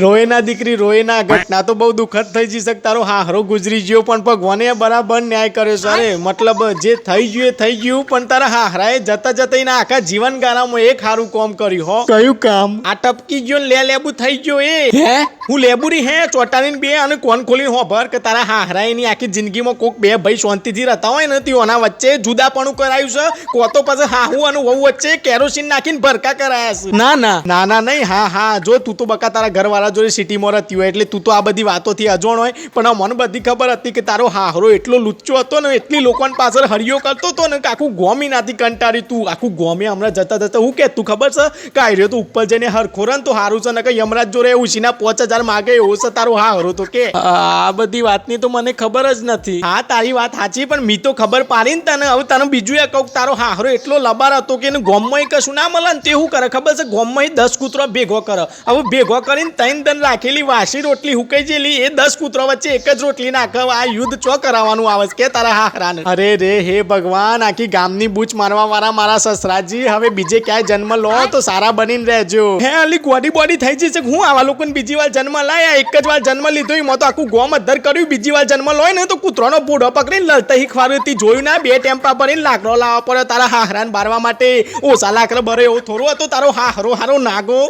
રોયના દીકરી રોયના ઘટના તો બહુ દુઃખદ થઈ જઈ શકે તારો હારો ગુજરી ગયો પણ ભગવાને બરાબર ન્યાય કર્યો છે અરે મતલબ જે થઈ ગયું એ થઈ ગયું પણ તારા હારાએ જતા જતા એના આખા જીવન ગાળામાં એક સારું કામ કર્યું હો કયું કામ આ ટપકી ગયો લે લેબુ થઈ ગયો એ હે હું લેબુરી હે ચોટાની બે અને કોણ ખોલી હોભર કે તારા હારા એની આખી જિંદગીમાં કોક બે ભાઈ શાંતિથી રહેતા હોય ને તેઓના વચ્ચે જુદાપણું કરાયું છે કો તો પછી હાહુ અને વહુ વચ્ચે કેરોસીન નાખીને ભરકા કરાયા છે ના નહીં હા જો તું તો બકા તારા ઘરવાળા જોડે સિટીમાં રહેતી હોય એટલે તું તો આ બધી વાતોથી અજોણ હોય પણ મને બધી ખબર હતી કે તારો હાહરો એટલો લુચ્ચો હતો ને એટલી લોકોની પાછળ હરિયો કરતો હતો ને કે આખું ગોમી નાથી કંટાળી તું આખું ગોમી હમણાં જતા હું કે તું ખબર છે કે આર્યો તો ઉપર જઈને હરખો રન તો હારું છે ને કે યમરાજ જોડે ઉછીના 5000 માગે એવો છે તારો હાહરો તો કે આ બધી વાતની તો મને ખબર જ નથી હા તારી વાત સાચી પણ મી તો ખબર પાડી ને તને હવે તને બીજું એ કહું તારો હાહરો એટલો લબાર હતો કે ગોમમાં કશું ના મળે ને તે શું કરે ખબર છે ગોમમાં 10 કૂતરો ભેગો કરે હવે ભેગો કરીને 3 દન રાખેલી વાસી રોટલી હુકાઈ જેલી એ 10 કૂતરો વચ્ચે એક જ રોટલી નાખે આ યુદ્ધ ચો કરાવવાનું આવે કે તારા હાહરાને અરે રે હે ભગવાન આખી ગામની બૂચ મારવા વાળા મારા સસરાજી હવે બીજે ક્યાંય જન્મ લો તો સારા બનીને રહેજો હે અલી ગોડી બોડી થઈ જશે હું આવા લોકોને બીજી વાર જન્મ લાયા એક જ વાર જન્મ લીધો એમાં તો આખું ગોમ અધર કર્યું બીજી વાર જન્મ લોય ને તો કૂતરોનો પૂઢો પકડીને લડતા ખવાર્યું હતી જોયું ના 2 ટેમ્પા ભરીને લાકડો લાવવા પડે તારા હાહરાને બારવા માટે ઓછા લાકડા ભરે એવો થોડો હતો તારો હાહરો હારો નાગો